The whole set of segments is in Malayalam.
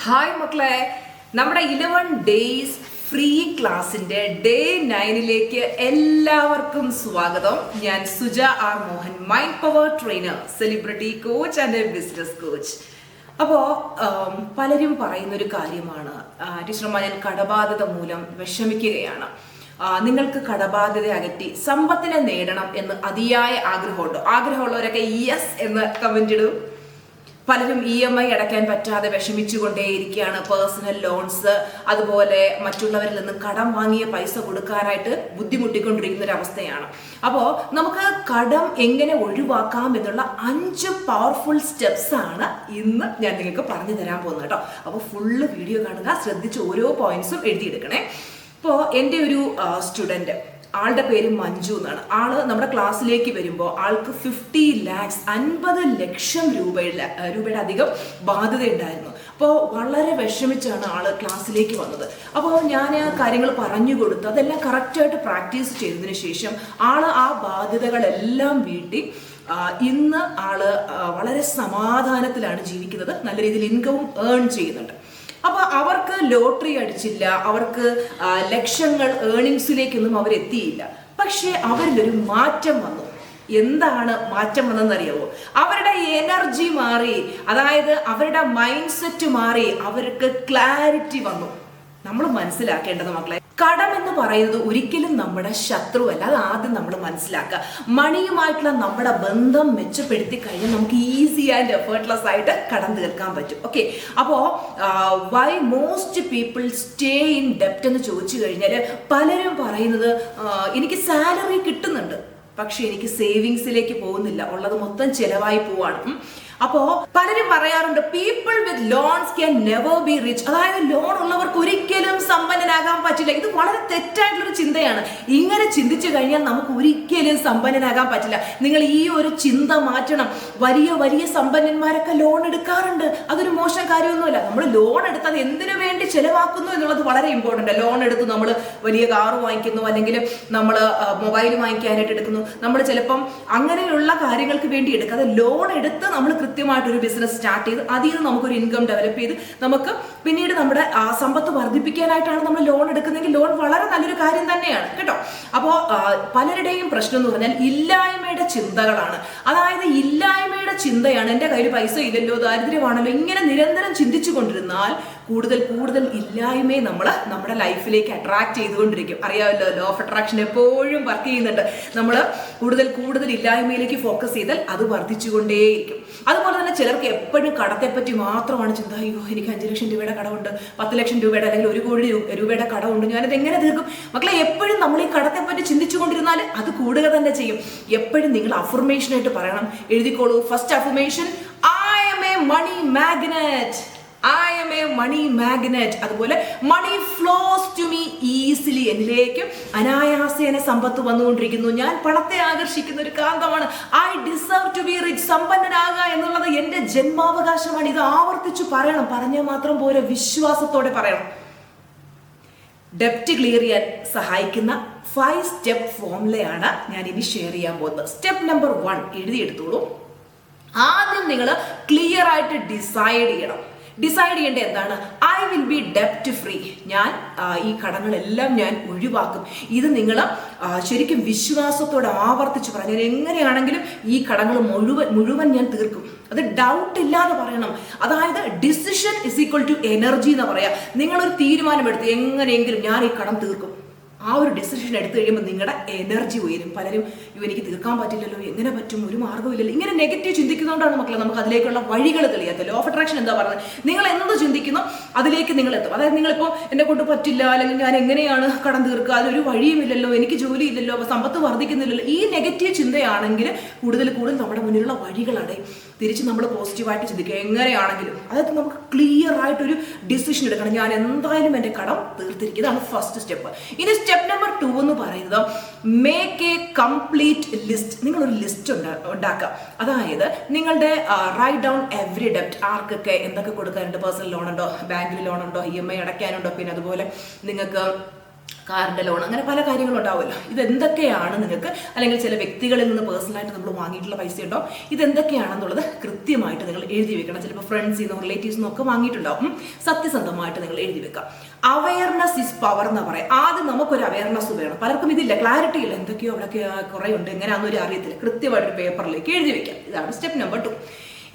ഹായ് മക്കളെ, നമ്മുടെ 11 ഡേയ്സ് ഫ്രീ ക്ലാസിന്റെ ഡേ 9ലേക്ക് എല്ലാവർക്കും സ്വാഗതം. ഞാൻ Suja R Mohan, mind power trainer, celebrity coach and business coach. അപ്പോൾ പലരും പറയുന്നൊരു കാര്യമാണ്, ടീച്ചർമാർ ഞാൻ കടബാധ്യത മൂലം വിഷമിക്കുകയാണ്. നിങ്ങൾക്ക് കടബാധ്യത അകറ്റി സമ്പത്തിനെ നേടണം എന്ന് അതിയായ ആഗ്രഹമുള്ളവരൊക്കെ യെസ് എന്ന് കമന്റ് ഇടും. പലരും EMI അടയ്ക്കാൻ പറ്റാതെ വിഷമിച്ചുകൊണ്ടേയിരിക്കുകയാണ്. പേഴ്സണൽ ലോൺസ്, അതുപോലെ മറ്റുള്ളവരിൽ നിന്ന് കടം വാങ്ങിയ പൈസ കൊടുക്കാനായിട്ട് ബുദ്ധിമുട്ടിക്കൊണ്ടിരിക്കുന്ന ഒരു അവസ്ഥയാണ്. അപ്പോൾ നമുക്ക് കടം എങ്ങനെ ഒഴിവാക്കാം എന്നുള്ള 5 പവർഫുൾ സ്റ്റെപ്സ് ആണ് ഇന്ന് ഞാൻ നിങ്ങൾക്ക് പറഞ്ഞു തരാൻ പോകുന്നത് കേട്ടോ. അപ്പോൾ ഫുള്ള് വീഡിയോ കാണുക, ശ്രദ്ധിച്ച് ഓരോ പോയിന്റ്സും എഴുതിയെടുക്കണേ. ഇപ്പോൾ എൻ്റെ ഒരു സ്റ്റുഡൻറ്റ്, ആളുടെ പേര് മഞ്ജു എന്നാണ്. ആള് നമ്മുടെ ക്ലാസ്സിലേക്ക് വരുമ്പോൾ ആൾക്ക് 50 lakhs 50 ലക്ഷം രൂപയുടെ അധികം ബാധ്യത ഉണ്ടായിരുന്നു. അപ്പോൾ വളരെ വിഷമിച്ചാണ് ആള് ക്ലാസ്സിലേക്ക് വന്നത്. അപ്പോൾ ഞാൻ കാര്യങ്ങൾ പറഞ്ഞു കൊടുത്തു, അതെല്ലാം കറക്റ്റായിട്ട് പ്രാക്ടീസ് ചെയ്തതിന് ശേഷം ആള് ആ ബാധ്യതകളെല്ലാം വീട്ടി ഇന്ന് ആള് വളരെ സമാധാനത്തിലാണ് ജീവിക്കുന്നത്. നല്ല രീതിയിൽ ഇൻകവും ഏൺ ചെയ്യുന്നുണ്ട്. അപ്പൊ അവർക്ക് ലോട്ടറി അടിച്ചില്ല, അവർക്ക് ലക്ഷങ്ങൾ ഏർണിങ്സിലേക്കൊന്നും അവരെത്തിയില്ല. പക്ഷെ അവരിലൊരു മാറ്റം വന്നു. എന്താണ് മാറ്റം വന്നതെന്നറിയാവോ? അവരുടെ എനർജി മാറി, അതായത് അവരുടെ മൈൻഡ് സെറ്റ് മാറി, അവർക്ക് ക്ലാരിറ്റി വന്നു. നമ്മൾ മനസ്സിലാക്കേണ്ടത് മക്കളെ, കടം എന്ന് പറയുന്നത് ഒരിക്കലും നമ്മുടെ ശത്രുവല്ല. അത് ആദ്യം നമ്മൾ മനസ്സിലാക്കുക. മണിയുമായിട്ടുള്ള നമ്മുടെ ബന്ധം മെച്ചപ്പെടുത്തി കഴിഞ്ഞാൽ നമുക്ക് ഈസി ആൻഡ് എഫേർട്ട്ലെസ് ആയിട്ട് കടം തീർക്കാൻ പറ്റും. ഓക്കെ, അപ്പോൾ why most people stay in ഡെപ്റ്റ് എന്ന് ചോദിച്ചു കഴിഞ്ഞാൽ പലരും പറയുന്നത് എനിക്ക് സാലറി കിട്ടുന്നുണ്ട്, പക്ഷെ എനിക്ക് സേവിങ്സിലേക്ക് പോകുന്നില്ല, ഉള്ളത് മൊത്തം ചെലവായി പോവാണ്. അപ്പോ പലരും പറയാറുണ്ട് people with loans can never be rich, അതായത് ലോൺ ഉള്ളവർക്ക് ഒരിക്കലും സമ്പന്നനാകാൻ പറ്റില്ല. ഇത് വളരെ തെറ്റായിട്ടുള്ളൊരു ചിന്തയാണ്. ഇങ്ങനെ ചിന്തിച്ചു കഴിഞ്ഞാൽ നമുക്ക് ഒരിക്കലും സമ്പന്നനാകാൻ പറ്റില്ല. നിങ്ങൾ ഈ ഒരു ചിന്ത മാറ്റണം. വലിയ വലിയ സമ്പന്നന്മാരൊക്കെ ലോൺ എടുക്കാറുണ്ട്, അതൊരു മോശം കാര്യമൊന്നുമല്ല. നമ്മൾ ലോൺ എടുത്ത് അത് എന്തിനു വേണ്ടി ചെലവാക്കുന്നു എന്നുള്ളത് വളരെ ഇമ്പോർട്ടൻ്റ്. ലോൺ എടുത്ത് നമ്മൾ വലിയ കാറ് വാങ്ങിക്കുന്നു, അല്ലെങ്കിൽ നമ്മൾ മൊബൈൽ വാങ്ങിക്കാനായിട്ട് എടുക്കുന്നു. നമ്മൾ ചിലപ്പം അങ്ങനെയുള്ള കാര്യങ്ങൾക്ക് വേണ്ടി എടുക്കാതെ ലോൺ എടുത്ത് നമ്മൾ കൃത്യമായിട്ടൊരു ബിസിനസ് സ്റ്റാർട്ട് ചെയ്ത് അതിൽ നിന്ന് നമുക്കൊരു ഇൻകം ഡെവലപ്പ് ചെയ്ത് നമുക്ക് പിന്നീട് നമ്മുടെ സമ്പത്ത് വർദ്ധിപ്പിക്കാനായിട്ടാണ് നമ്മൾ ലോൺ എടുക്കുന്നതെങ്കിൽ ലോൺ വളരെ നല്ലൊരു കാര്യം തന്നെയാണ് കേട്ടോ. അപ്പോൾ പലരുടെയും പ്രശ്നം എന്ന് പറഞ്ഞാൽ ഇല്ലായ്മയുടെ ചിന്തകളാണ്. അതായത് ഇല്ലായ്മയുടെ ചിന്തയാണ്. എൻ്റെ കയ്യിൽ പൈസ ഇല്ലല്ലോ, ദാരിദ്ര്യമാണല്ലോ, ഇങ്ങനെ നിരന്തരം ചിന്തിച്ചു കൊണ്ടിരുന്നാൽ കൂടുതൽ കൂടുതൽ ഇല്ലായ്മയെ നമ്മൾ നമ്മുടെ ലൈഫിലേക്ക് അട്രാക്ട് ചെയ്തുകൊണ്ടിരിക്കും. അറിയാമല്ലോ, ലോ ഓഫ് അട്രാക്ഷൻ എപ്പോഴും വർക്ക് ചെയ്യുന്നുണ്ട്. നമ്മൾ കൂടുതൽ കൂടുതൽ ഇല്ലായ്മയിലേക്ക് ഫോക്കസ് ചെയ്താൽ അത് വർദ്ധിച്ചുകൊണ്ടേയിരിക്കും. അതുപോലെ തന്നെ ചിലർക്ക് എപ്പോഴും കടത്തെപ്പറ്റി മാത്രമാണ് ചിന്ത. അയ്യോ, എനിക്ക് 5 ലക്ഷം രൂപയുടെ കടമുണ്ട്, 10 ലക്ഷം രൂപയുടെ അല്ലെങ്കിൽ 1 കോടി രൂപയുടെ കടമുണ്ട്, ഞാനത് എങ്ങനെ തീർക്കും? മക്കളെ, എപ്പോഴും നമ്മൾ ഈ കടത്തെപ്പറ്റി ചിന്തിച്ചു കൊണ്ടിരുന്നാൽ അത് കൂടുക തന്നെ ചെയ്യും. എപ്പോഴും നിങ്ങൾ അഫർമേഷനായിട്ട് പറയണം, എഴുതിക്കോളൂ. First affirmation, I am a money magnet. I am a money magnet. അതുപോലെ money flows to me easily. എന്നിലേക്ക് അനായാസേന സമ്പത്ത് വന്നുകൊണ്ടിരിക്കുന്നു. ഞാൻ പണത്തെ ആകർഷിക്കുന്ന ഒരു കാന്തമാണ്. I deserve to be rich. സമ്പന്നനാകുക എന്നുള്ളത് എൻ്റെ ജന്മാവകാശമാണ്. ഇത് ആവർത്തിച്ചു പറയണം. പറഞ്ഞാൽ മാത്രം പോരെ, വിശ്വാസത്തോടെ പറയണം. ഡെപ്റ്റ് ക്ലിയർ ചെയ്യാൻ സഹായിക്കുന്ന 5 സ്റ്റെപ്പ് ഫോർമുലയാണ് ഞാൻ ഇനി ഷെയർ ചെയ്യാൻ പോകുന്നത്. സ്റ്റെപ്പ് നമ്പർ 1 എഴുതിയെടുത്തോളൂ. ആദ്യം നിങ്ങൾ ക്ലിയർ ആയിട്ട് ഡിസൈഡ് ചെയ്യേണ്ടത് എന്താണ്? ഐ വിൽ ബി ഡെപ്റ്റ് ഫ്രീ. ഞാൻ ഈ കടങ്ങളെല്ലാം ഞാൻ ഒഴിവാക്കും. ഇത് നിങ്ങൾ ശരിക്കും വിശ്വാസത്തോടെ ആവർത്തിച്ച് പറഞ്ഞാൽ എങ്ങനെയാണെങ്കിലും ഈ കടങ്ങൾ മുഴുവൻ ഞാൻ തീർക്കും. അത് ഡൗട്ട് ഇല്ലാതെ പറയണം. അതായത് decision is equal to energy എന്ന് പറയാം. നിങ്ങളൊരു തീരുമാനമെടുത്ത് എങ്ങനെയെങ്കിലും ഞാൻ ഈ കടം തീർക്കും, ആ ഒരു ഡിസിഷൻ എടുത്തു കഴിയുമ്പോൾ നിങ്ങളുടെ എനർജി ഉയരും. പലരും എനിക്ക് തീർക്കാൻ പറ്റില്ലല്ലോ, എങ്ങനെ പറ്റും, ഒരു മാർഗ്ഗമില്ലല്ലോ, ഇങ്ങനെ നെഗറ്റീവ് ചിന്തിക്കുന്നതുകൊണ്ടാണ് മക്കളെ നമുക്ക് അതിലേക്കുള്ള വഴികൾ തെളിയാത്തത്. ലോ ഓഫ് അട്രാക്ഷൻ എന്താ പറയുന്നത്? നിങ്ങൾ എന്ത് ചിന്തിക്കുന്നു അതിലേക്ക് നിങ്ങൾ എത്തും. അതായത് നിങ്ങളിപ്പോൾ എന്നെ കൊണ്ട് പറ്റില്ല, അല്ലെങ്കിൽ ഞാൻ എങ്ങനെയാണ് കടം തീർക്കുക, അതൊരു വഴിയുമില്ലല്ലോ, എനിക്ക് ജോലി ഇല്ലല്ലോ, സമ്പത്ത് വർദ്ധിക്കുന്നില്ലല്ലോ, ഈ നെഗറ്റീവ് ചിന്തയാണെങ്കിൽ കൂടുതൽ നമ്മുടെ മുന്നിലുള്ള വഴികൾ അടയും. തിരിച്ച് നമ്മൾ പോസിറ്റീവായിട്ട് ചിന്തിക്കുക. എങ്ങനെയാണെങ്കിലും അതായത് നമുക്ക് ക്ലിയർ ആയിട്ടൊരു ഡിസിഷൻ എടുക്കണം. ഞാൻ എന്തായാലും എൻ്റെ കടം തീർത്തിരിക്കും. ഇതാണ് ഫസ്റ്റ് സ്റ്റെപ്പ്. ഇനി സ്റ്റെപ്പ് നമ്പർ 2 എന്ന് പറയുന്നത് മേക്ക് എ കംപ്ലീറ്റ് ലിസ്റ്റ്. നിങ്ങളൊരു ലിസ്റ്റ് ഉണ്ടാക്കുക. അതായത് നിങ്ങളുടെ റൈറ്റ് ഡൗൺ എവറി ഡെപ്റ്റ്. ആർക്കൊക്കെ എന്തൊക്കെ കൊടുക്കാനുണ്ട്, പേഴ്സണൽ ലോൺ ഉണ്ടോ, ബാങ്കിൽ ലോൺ ഉണ്ടോ, EMI അടയ്ക്കാനുണ്ടോ, പിന്നെ അതുപോലെ നിങ്ങൾക്ക് കാറിൻ്റെ ലോൺ, അങ്ങനെ പല കാര്യങ്ങളും ഉണ്ടാവുമല്ലോ. ഇതെന്തൊക്കെയാണ് നിങ്ങൾക്ക്, അല്ലെങ്കിൽ ചില വ്യക്തികളിൽ നിന്ന് പേഴ്സണലായിട്ട് നമ്മൾ വാങ്ങിയിട്ടുള്ള പൈസ ഉണ്ടാവും, ഇതെന്തൊക്കെയാണെന്നുള്ളത് കൃത്യമായിട്ട് നിങ്ങൾ എഴുതി വെക്കണം. ചിലപ്പോൾ ഫ്രണ്ട്സിൽ നിന്നും റിലേറ്റീവ്സിൽ നിന്നും ഒക്കെ വാങ്ങിയിട്ടുണ്ടാവും. സത്യസന്ധമായിട്ട് നിങ്ങൾ എഴുതി വെക്കാം. അവയർനെസ് ഇസ് പവർ എന്ന് പറയാം. ആദ്യം നമുക്കൊരു അവയർനെസ് വേണം. പലർക്കും ഇതില്ല, ക്ലാരിറ്റി ഇല്ല, എന്തൊക്കെയോ അവിടെയൊക്കെ കുറേ ഉണ്ട്, എങ്ങനെയാണെന്നൊരു അറിയത്തില്ല. കൃത്യമായിട്ടൊരു പേപ്പറിലേക്ക് എഴുതി വെക്കാം. ഇതാണ് സ്റ്റെപ്പ് നമ്പർ 2.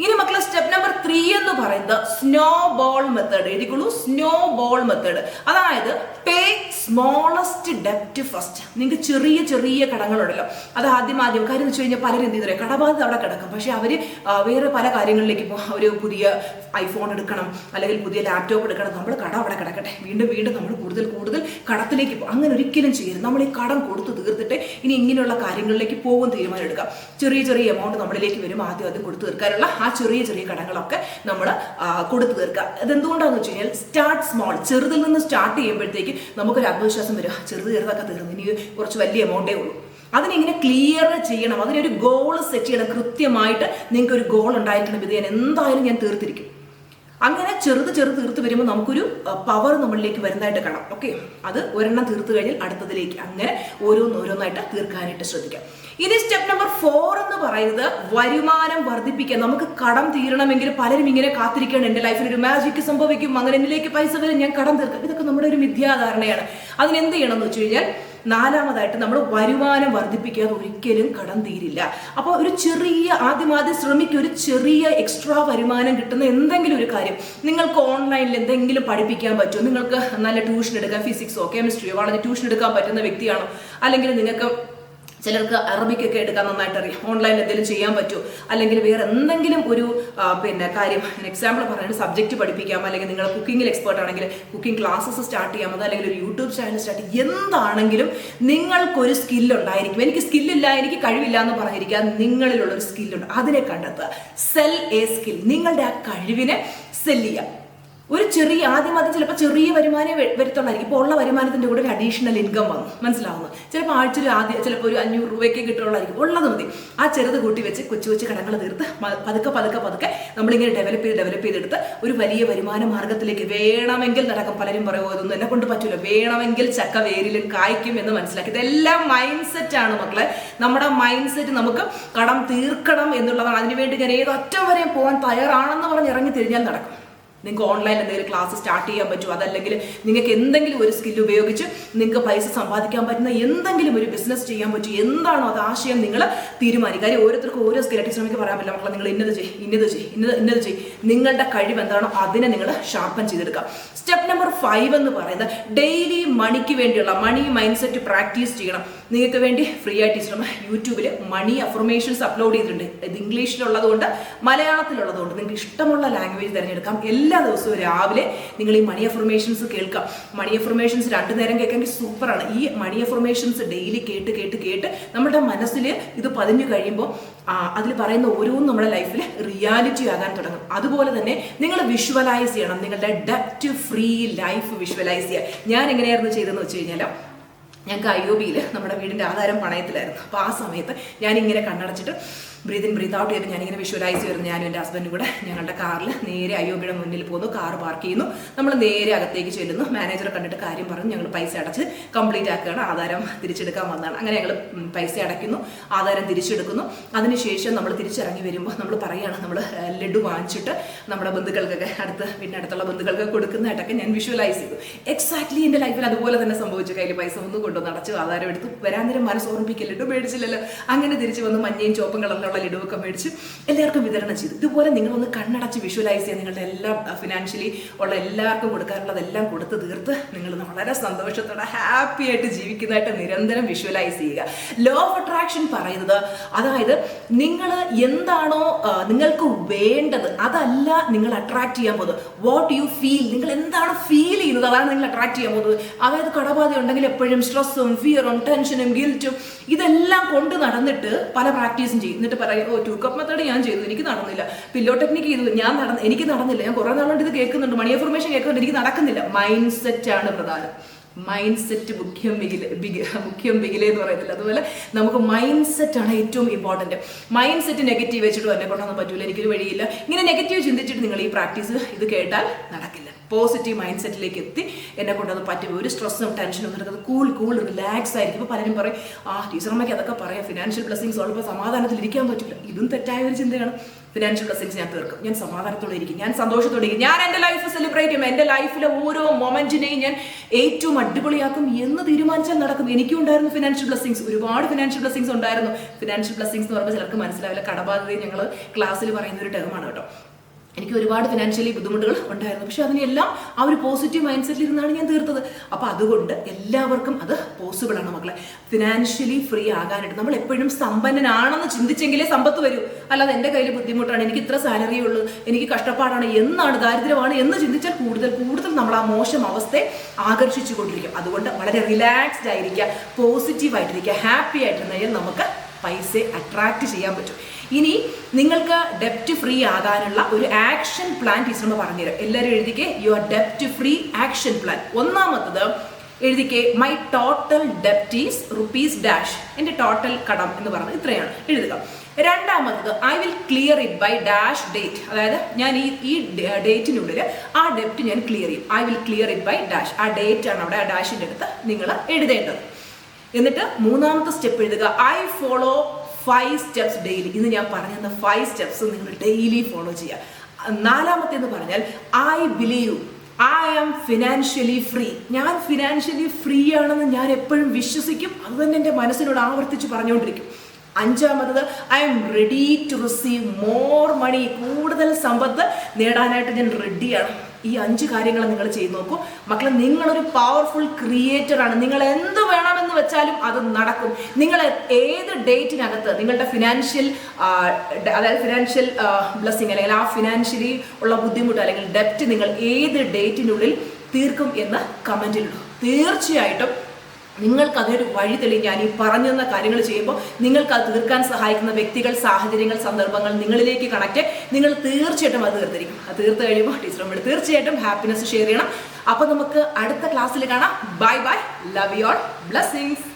ഇനി മക്കളെ സ്റ്റെപ്പ് നമ്പർ 3 എന്ന് പറയുന്നത് സ്നോ ബോൾ മെത്തേഡ്. എഴുതിക്കോളൂ, സ്നോ ബോൾ മെത്തേഡ്. അതായത് പേ സ്മോളസ്റ്റ് ഡെപ്റ്റ് ഫസ്റ്റ്. നിങ്ങൾക്ക് ചെറിയ ചെറിയ കടങ്ങളുണ്ടല്ലോ, അത് ആദ്യം കാര്യം വെച്ച് കഴിഞ്ഞാൽ പലരും എന്ത് ചെയ്തു, കടബാധ്യത അവിടെ കിടക്കും. പക്ഷെ അവർ വേറെ പല കാര്യങ്ങളിലേക്ക് ഇപ്പോൾ ഒരു പുതിയ ഐഫോൺ എടുക്കണം, അല്ലെങ്കിൽ പുതിയ ലാപ്ടോപ്പ് എടുക്കണം, നമ്മൾ കടം അവിടെ കിടക്കട്ടെ, വീണ്ടും നമ്മൾ കൂടുതൽ കടത്തിലേക്ക് പോകും. അങ്ങനെ ഒരിക്കലും ചെയ്യരുത്. നമ്മൾ ഈ കടം കൊടുത്ത് തീർത്തിട്ട് ഇനി ഇങ്ങനെയുള്ള കാര്യങ്ങളിലേക്ക് പോകും തീരുമാനം എടുക്കാം. ചെറിയ എമൗണ്ട് നമ്മളിലേക്ക് വരും, ആദ്യം കൊടുത്തു തീർക്കാനുള്ള ആ ചെറിയ കടങ്ങളൊക്കെ നമ്മൾ കൊടുത്തു തീർക്കുക. അതെന്തുകൊണ്ടാണെന്ന് വെച്ച് കഴിഞ്ഞാൽ സ്റ്റാർട്ട് സ്മോൾ. ചെറുതിൽ നിന്ന് സ്റ്റാർട്ട് ചെയ്യുമ്പോഴത്തേക്ക് നമുക്കൊരു ആത്മവിശ്വാസം വരും, ചെറുതൊക്കെ തീർന്നു, ഇനി കുറച്ച് വലിയ എമൗണ്ടേ ഉള്ളൂ. അതിനിങ്ങനെ ക്ലിയർ ചെയ്യണം, അതിനൊരു ഗോൾ സെറ്റ് ചെയ്യണം. കൃത്യമായിട്ട് നിങ്ങൾക്ക് ഒരു ഗോൾ ഉണ്ടായിരിക്കണം, ഇത് ഞാൻ എന്തായാലും ഞാൻ തീർത്തിരിക്കും. അങ്ങനെ ചെറുത് തീർത്ത് വരുമ്പോൾ നമുക്കൊരു പവർ നമ്മളിലേക്ക് വരുന്നതായിട്ട് കാണാം. ഓക്കെ, അത് ഒരെണ്ണം തീർത്ത് കഴിഞ്ഞാൽ അടുത്തതിലേക്ക് അങ്ങനെ ഓരോന്നായിട്ട് തീർക്കാനായിട്ട് ശ്രദ്ധിക്കാം. ഇനി സ്റ്റെപ്പ് നമ്പർ 4 എന്ന് പറയുന്നത് വരുമാനം വർദ്ധിപ്പിക്കുക. നമുക്ക് കടം തീരണമെങ്കിൽ പലരും ഇങ്ങനെ കാത്തിരിക്കുകയാണ്, എൻ്റെ ലൈഫിൽ ഒരു മാജിക് സംഭവിക്കും, അങ്ങനെ എന്നിലേക്ക് പൈസ വരും, ഞാൻ കടം തീർക്കും. ഇതൊക്കെ നമ്മുടെ ഒരു മിഥ്യാധാരണയാണ്. അതിനെന്ത് ചെയ്യണം എന്ന് വെച്ച് കഴിഞ്ഞാൽ, നാലാമതായിട്ട് നമ്മൾ വരുമാനം വർദ്ധിപ്പിക്കാതെ ഒരിക്കലും കടം തീരില്ല. അപ്പോൾ ഒരു ആദ്യം ശ്രമിക്കുക, ഒരു ചെറിയ എക്സ്ട്രാ വരുമാനം കിട്ടുന്ന എന്തെങ്കിലും ഒരു കാര്യം. നിങ്ങൾക്ക് ഓൺലൈനിൽ എന്തെങ്കിലും പഠിപ്പിക്കാൻ പറ്റുമോ, നിങ്ങൾക്ക് നല്ല ട്യൂഷൻ എടുക്കാൻ, ഫിസിക്സോ കെമിസ്ട്രിയോ വളരെ ട്യൂഷൻ എടുക്കാൻ പറ്റുന്ന വ്യക്തിയാണോ, അല്ലെങ്കിൽ നിങ്ങൾക്ക് ചിലർക്ക് അറബിക്കൊക്കെ എടുക്കാൻ നന്നായിട്ട് അറിയാം, ഓൺലൈൻ എന്തെങ്കിലും ചെയ്യാൻ പറ്റുമോ, അല്ലെങ്കിൽ വേറെ എന്തെങ്കിലും ഒരു കാര്യം, എക്സാമ്പിൾ പറയുന്നത് സബ്ജക്റ്റ് പഠിപ്പിക്കാം, അല്ലെങ്കിൽ നിങ്ങൾ കുക്കിങ്ങിൽ എക്സ്പേർട്ട് ആണെങ്കിൽ കുക്കിംഗ് ക്ലാസ്സസ് സ്റ്റാർട്ട് ചെയ്യാം, അല്ലെങ്കിൽ ഒരു യൂട്യൂബ് ചാനൽ സ്റ്റാർട്ട് ചെയ്യാം. എന്താണെങ്കിലും നിങ്ങൾക്കൊരു സ്കില്ലുണ്ടായിരിക്കും. എനിക്ക് സ്കില്ലില്ല, എനിക്ക് കഴിവില്ല എന്ന് പറഞ്ഞിരിക്കുക, നിങ്ങളിലുള്ളൊരു സ്കില്ലുണ്ട്, അതിനെ കണ്ടെത്തുക. Cell A skill. നിങ്ങളുടെ ആ കഴിവിനെ സെല് ചെയ്യുക. ഒരു ആദ്യം ചിലപ്പോൾ ചെറിയ വരുമാനം വരുത്തുള്ളായിരിക്കും. ഇപ്പോൾ ഉള്ള വരുമാനത്തിൻ്റെ കൂടെ ഒരു അഡീഷണൽ ഇൻകം വന്നു, മനസ്സിലാവുന്നു. ചിലപ്പോൾ ആഴ്ചയിൽ ചിലപ്പോൾ ഒരു 500 രൂപയ്ക്ക് കിട്ടുള്ളായിരിക്കും. ഉള്ളത് മതി ആ ചെറുത് കൂട്ടി വെച്ച് കൊച്ചു കടങ്ങൾ തീർത്ത് പതുക്കെ നമ്മളിങ്ങനെ ഡെവലപ്പ് ചെയ്തെടുത്ത് ഒരു വലിയ വരുമാന മാർഗത്തിലേക്ക് വേണമെങ്കിൽ നടക്കും. പലരും പറയുമോ ഇതൊന്നും എന്നെ കൊണ്ട് പറ്റില്ല, വേണമെങ്കിൽ ചക്ക വേരിലും കായ്ക്കും എന്ന് മനസ്സിലാക്കി. ഇതെല്ലാം മൈൻഡ് സെറ്റാണ് മക്കളെ. നമ്മുടെ മൈൻഡ് സെറ്റ് നമുക്ക് കടം തീർക്കണം എന്നുള്ളതാണ്. അതിനുവേണ്ടി ഞാൻ ഏതറ്റം വരെ പോകാൻ തയ്യാറാണെന്ന് പറഞ്ഞ് ഇറങ്ങി തിരിഞ്ഞാൽ നടക്കും. നിങ്ങൾക്ക് ഓൺലൈനിൽ എന്തെങ്കിലും ക്ലാസ് സ്റ്റാർട്ട് ചെയ്യാൻ പറ്റുമോ, അതല്ലെങ്കിൽ നിങ്ങൾക്ക് എന്തെങ്കിലും ഒരു സ്കില്ല് ഉപയോഗിച്ച് നിങ്ങൾക്ക് പൈസ സമ്പാദിക്കാൻ പറ്റുന്ന എന്തെങ്കിലും ഒരു ബിസിനസ് ചെയ്യാൻ പറ്റും. എന്താണോ അത് ആശയം നിങ്ങൾ തീരുമാനിക്കുക. കാര്യം ഓരോരുത്തർക്കും ഓരോ സ്കില്ലായിട്ട് ശ്രമിക്കാൻ പറയാൻ പറ്റില്ല. മക്കളെ നിങ്ങൾ ഇന്നത് ചെയ്യും. നിങ്ങളുടെ കഴിവ് എന്താണോ അതിനെ നിങ്ങൾ ഷാർപ്പൻ ചെയ്തെടുക്കുക. സ്റ്റെപ്പ് നമ്പർ 5 എന്ന് പറയുന്നത് ഡെയിലി മണിക്ക് വേണ്ടിയുള്ള മണി മൈൻഡ് സെറ്റ് പ്രാക്ടീസ് ചെയ്യണം. നിങ്ങൾക്ക് വേണ്ടി ഫ്രീ ആയിട്ട് ഇഷ്ടം യൂട്യൂബിൽ മണി അഫർമേഷൻസ് അപ്ലോഡ് ചെയ്തിട്ടുണ്ട്. ഇത് ഇംഗ്ലീഷിലുള്ളതുകൊണ്ട് മലയാളത്തിലുള്ളതുകൊണ്ട് നിങ്ങൾക്ക് ഇഷ്ടമുള്ള ലാംഗ്വേജ് തിരഞ്ഞെടുക്കാം. എല്ലാ ദിവസവും രാവിലെ നിങ്ങൾ ഈ മണി അഫർമേഷൻസ് കേൾക്കാം. മണി അഫർമേഷൻസ് 2 നേരം കേൾക്കാമെങ്കിൽ സൂപ്പറാണ്. ഈ മണി അഫർമേഷൻസ് ഡെയിലി കേട്ട് നമ്മുടെ മനസ്സിൽ ഇത് പതിഞ്ഞു കഴിയുമ്പോൾ അതിൽ പറയുന്ന ഓരോന്നും നമ്മുടെ ലൈഫിൽ റിയാലിറ്റി ആകാൻ തുടങ്ങും. അതുപോലെ തന്നെ നിങ്ങൾ വിഷ്വലൈസ് ചെയ്യണം. നിങ്ങളുടെ ഡെപ്റ്റ് ഫ്രീ ലൈഫ് വിഷ്വലൈസ് ചെയ്യുക. ഞാൻ എങ്ങനെയായിരുന്നു ചെയ്തതെന്ന് വെച്ച് കഴിഞ്ഞാൽ, ഞങ്ങൾക്ക് IOBയിൽ നമ്മുടെ വീടിൻ്റെ ആധാരം പണയത്തിലായിരുന്നു. അപ്പോൾ ആ സമയത്ത് ഞാനിങ്ങനെ കണ്ണടച്ചിട്ട് ബ്രീത്ത് ഇൻ ബ്രീത്ത് ഔട്ട് ചെയ്ത് ഞാനിങ്ങനെ വിഷ്വലൈസ് വരുന്നു. ഞാനും എൻ്റെ ഹസ്ബൻഡും കൂടെ ഞങ്ങളുടെ കാറിൽ നേരെ IOBയുടെ മുന്നിൽ പോകുന്നു. കാർ പാർക്ക് ചെയ്യുന്നു. നമ്മൾ നേരെ അകത്തേക്ക് ചെല്ലുന്നു. മാനേജറെ കണ്ടിട്ട് കാര്യം പറഞ്ഞു. ഞങ്ങൾ പൈസ അടച്ച് കംപ്ലീറ്റ് ആക്കുകയാണ്. ആധാരം തിരിച്ചെടുക്കാൻ വന്നതാണ്. അങ്ങനെ ഞങ്ങൾ പൈസ അടയ്ക്കുന്നു, ആധാരം തിരിച്ചെടുക്കുന്നു. അതിനുശേഷം നമ്മൾ തിരിച്ചിറങ്ങി വരുമ്പോൾ നമ്മൾ പറയുകയാണ്, നമ്മൾ ലഡു വാങ്ങിച്ചിട്ട് നമ്മുടെ ബന്ധുക്കൾക്കൊക്കെ അടുത്തുള്ള ബന്ധുക്കൾക്ക് കൊടുക്കുന്നതായിട്ടൊക്കെ ഞാൻ വിഷ്വലൈസ് ചെയ്തു. എക്സാക്ട്ലി എൻ്റെ ലൈഫിൽ അതുപോലെ തന്നെ സംഭവിച്ചു. കയ്യിൽ പൈസ ഒന്നും കൊണ്ടുവന്ന് അടച്ചു, ആധാരം എടുത്തു. വരാൻ നേരം മനസ്സ് ഓർമ്മിപ്പിക്കുക, ലഡു മേടിച്ചില്ലല്ലോ. അങ്ങനെ തിരിച്ച് വന്ന് മഞ്ഞയും ചുവപ്പും കളറിലുള്ള ലഡുവൊക്കെ മേടിച്ച് എല്ലാവർക്കും വിതരണം ചെയ്തു. ഇതുപോലെ നിങ്ങളൊന്ന് കണ്ണടച്ച് വിഷ്വലൈസ് ചെയ്യുക. നിങ്ങളുടെ എല്ലാ ഫിനാൻഷ്യലി ഉള്ള എല്ലാവർക്കും കൊടുക്കാറുള്ളതെല്ലാം കൊടുത്ത് തീർത്ത് നിങ്ങൾ വളരെ സന്തോഷത്തോടെ ഹാപ്പി ആയിട്ട് ജീവിക്കുന്നതായിട്ട് നിരന്തരം വിഷ്വലൈസ് ചെയ്യുക. ലോ ഓഫ് അട്രാക്ഷൻ പറയുന്നത്, അതായത് നിങ്ങൾ എന്താണോ നിങ്ങൾക്ക് വേണ്ടത് അതല്ല നിങ്ങൾ അട്രാക്ട് ചെയ്യാൻ പോകുന്നത്. വാട്ട് യു ഫീൽ, നിങ്ങൾ എന്താണ് ഫീൽ ചെയ്യുന്നത് അതാണ് നിങ്ങൾ അട്രാക്ട് ചെയ്യാൻ പോകുന്നത്. അതായത് കടബാധ ഉണ്ടെങ്കിൽ എപ്പോഴും സ്ട്രെസ്സും ഫിയറും ടെൻഷനും ഗിൽറ്റും ഇതെല്ലാം കൊണ്ട് നടന്നിട്ട് പല പ്രാക്ടീസും ചെയ്യും. എന്നിട്ട് പറയും, 2 കപ്പ് മെത്തേഡ് ഞാൻ ചെയ്തു, എനിക്ക് നടന്നില്ല. പില്ലോ ടെക്നിക്ക് ചെയ്തു, എനിക്ക് നടന്നില്ല. ഞാൻ കുറേ നാളുകൊണ്ട് ഇത് കേൾക്കുന്നുണ്ട്, മണി അഫർമേഷൻ കേൾക്കുന്നുണ്ട്, എനിക്ക് നടക്കുന്നില്ല. മൈൻഡ് സെറ്റ് ആണ് പ്രധാനം. മൈൻഡ് സെറ്റ് മുഖ്യം ബിഗിലെ എന്ന് പറയത്തില്ല. അതുപോലെ നമുക്ക് മൈൻഡ് സെറ്റ് ആണ് ഏറ്റവും ഇമ്പോർട്ടൻറ്റ്. മൈൻഡ് സെറ്റ് നെഗറ്റീവ് വെച്ചിട്ട് എന്നെ കൊണ്ടൊന്നും പറ്റൂല, എനിക്കൊരു വഴിയില്ല, ഇങ്ങനെ നെഗറ്റീവ് ചിന്തിച്ചിട്ട് നിങ്ങൾ ഈ പ്രാക്ടീസ് ഇത് കേട്ടാൽ നടക്കില്ല. പോസിറ്റീവ് മൈൻഡ് സെറ്റിലേക്ക് എത്തി എന്നെ കൊണ്ടത് പറ്റും. ഒരു സ്ട്രെസ്സും ടെൻഷനും ഒന്നും എടുക്കുന്നത് കൂൾ റിലാക്സ് ആയിരിക്കും. ഇപ്പോൾ പലരും പറയും ടീച്ചറമ്മയ്ക്ക് അതൊക്കെ പറയാം, ഫിനാൻഷ്യൽ ബ്ലെസ്സിങ്സ് ഉള്ളപ്പോൾ സമാധാനത്തിൽ ഇരിക്കാൻ പറ്റില്ല. ഇതും തെറ്റായ ഒരു ചിന്തയാണ്. ഫിനാൻഷ്യൽ ബ്ലെസ്സിങ്സ് ഞാൻ തീർക്കും, ഞാൻ സമാധാനത്തോടെ ഇരിക്കും, ഞാൻ സന്തോഷത്തോടെ ഇരിക്കും, ഞാൻ എൻ്റെ ലൈഫ് സെലിബ്രേറ്റ് ചെയ്യും, എൻ്റെ ലൈഫിലെ ഓരോ മൊമെന്റിനെയും ഞാൻ ഏറ്റവും അടിപൊളിയാക്കും എന്ന് തീരുമാനിച്ചാൽ നടക്കും. എനിക്കും ഉണ്ടായിരുന്നു ഫിനാൻഷ്യൽ ബ്ലെസ്സിങ്സ്, ഒരുപാട് ഫിനാൻഷ്യൽ ബ്ലെസ്സിങ്സ് ഉണ്ടായിരുന്നു. ഫിനാൻഷ്യൽ ബ്ലെസ്സിങ്സ് എന്ന് പറയുമ്പോൾ ചിലർക്ക് മനസ്സിലാവില്ല, കടബാധ്യതയും ഞങ്ങൾ ക്ലാസ്സിൽ പറയുന്ന ഒരു ടേമാണ് കേട്ടോ. എനിക്ക് ഒരുപാട് ഫിനാൻഷ്യലി ബുദ്ധിമുട്ടുകൾ ഉണ്ടായിരുന്നു, പക്ഷെ അതിനെല്ലാം ആ ഒരു പോസിറ്റീവ് മൈൻഡ് സെറ്റിൽ ഇരുന്നാണ് ഞാൻ തീർത്തത്. അപ്പോൾ അതുകൊണ്ട് എല്ലാവർക്കും അത് പോസിബിൾ ആണ് മക്കളെ. ഫിനാൻഷ്യലി ഫ്രീ ആകാനായിട്ട് നമ്മൾ എപ്പോഴും സമ്പന്നനാണെന്ന് ചിന്തിച്ചെങ്കിലേ സമ്പത്ത് വരൂ. അല്ലാതെ എൻ്റെ കയ്യിൽ ബുദ്ധിമുട്ടാണ്, എനിക്ക് ഇത്ര സാലറിയേ ഉള്ളൂ, എനിക്ക് കഷ്ടപ്പാടാണ് എന്നാണ്, ദാരിദ്ര്യമാണ് എന്ന് ചിന്തിച്ചാൽ കൂടുതൽ നമ്മൾ ആ മോശം അവസ്ഥയെ ആകർഷിച്ചു കൊണ്ടിരിക്കും. അതുകൊണ്ട് വളരെ റിലാക്സ്ഡ് ആയിരിക്കുക, പോസിറ്റീവ് ആയിട്ടിരിക്കുക, ഹാപ്പി ആയിട്ടിരുന്നാൽ നമുക്ക് പൈസയെ അട്രാക്ട് ചെയ്യാൻ പറ്റും. ഇനി നിങ്ങൾക്ക് ഡെപ്റ്റ് ഫ്രീ ആകാനുള്ള ഒരു ആക്ഷൻ പ്ലാൻ ടീച്ചർമ്മ പറഞ്ഞുതരാം. എല്ലാവരും എഴുതിക്കേ യുവർ ഡെപ്റ്റ് ഫ്രീ ആക്ഷൻ പ്ലാൻ. ഒന്നാമത്തത് എഴുതിക്കേ മൈ ടോട്ടൽ ഡെപ്റ്റ് ഈസ് ₹. എൻ്റെ ടോട്ടൽ കടം എന്ന് പറഞ്ഞത് ഇത്രയാണ്, എഴുതുക. രണ്ടാമത്തത് I will clear it by dash date, അതായത് ഞാൻ ഈ ഡേറ്റിനുള്ളിൽ ആ ഡെപ്റ്റ് ഞാൻ ക്ലിയർ ചെയ്യും. I will clear it by dash, ആ ഡേറ്റ് ആണ് അവിടെ, ആ ഡാഷിൻ്റെ അടുത്ത് നിങ്ങൾ എഴുതേണ്ടത്. എന്നിട്ട് മൂന്നാമത്തെ സ്റ്റെപ്പ് എഴുതുക ഐ ഫോളോ 5 steps ഡെയിലി. ഇന്ന് ഞാൻ പറഞ്ഞ 5 steps നിങ്ങൾ ഡെയിലി ഫോളോ ചെയ്യുക. നാലാമത്തേന്ന് പറഞ്ഞാൽ I believe I am financially free. ഞാൻ ഫിനാൻഷ്യലി ഫ്രീ ആണെന്ന് ഞാൻ എപ്പോഴും വിശ്വസിക്കും, അത് തന്നെ എൻ്റെ മനസ്സിനോട് ആവർത്തിച്ച് പറഞ്ഞുകൊണ്ടിരിക്കും. അഞ്ചാമത്തത് I am ready to receive more money. കൂടുതൽ സമ്പത്ത് നേടാനായിട്ട് ഞാൻ റെഡിയാണ്. ഈ 5 കാര്യങ്ങൾ നിങ്ങൾ ചെയ്ത് നോക്കൂ മക്കളെ. നിങ്ങളൊരു പവർഫുൾ ക്രിയേറ്ററാണ്. നിങ്ങൾ എന്ത് വേണമെന്ന് വെച്ചാലും അത് നടക്കും. നിങ്ങൾ ഏത് ഡേറ്റിനകത്ത് നിങ്ങളുടെ ഫിനാൻഷ്യൽ ബ്ലെസ്സിങ് അല്ലെങ്കിൽ ആ ഫിനാൻഷ്യലി ഉള്ള ബുദ്ധിമുട്ട് അല്ലെങ്കിൽ ഡെപ്റ്റ് നിങ്ങൾ ഏത് ഡേറ്റിനുള്ളിൽ തീർക്കും എന്ന് കമൻറ്റിലിടും. തീർച്ചയായിട്ടും നിങ്ങൾക്ക് അതൊരു വഴി തെളിയും. ഞാൻ ഈ പറഞ്ഞു തന്ന കാര്യങ്ങൾ ചെയ്യുമ്പോൾ നിങ്ങൾക്ക് അത് തീർക്കാൻ സഹായിക്കുന്ന വ്യക്തികൾ, സാഹചര്യങ്ങൾ, സന്ദർഭങ്ങൾ നിങ്ങളിലേക്ക് കണക്ട്, നിങ്ങൾ തീർച്ചയായിട്ടും അത് തീർത്തിരിക്കും. അത് തീർത്ത് കഴിയുമ്പോൾ ടീച്ചർ തീർച്ചയായിട്ടും ഹാപ്പിനെസ് ഷെയർ ചെയ്യണം. അപ്പോൾ നമുക്ക് അടുത്ത ക്ലാസ്സിൽ കാണാം. Bye bye, love you all, blessings.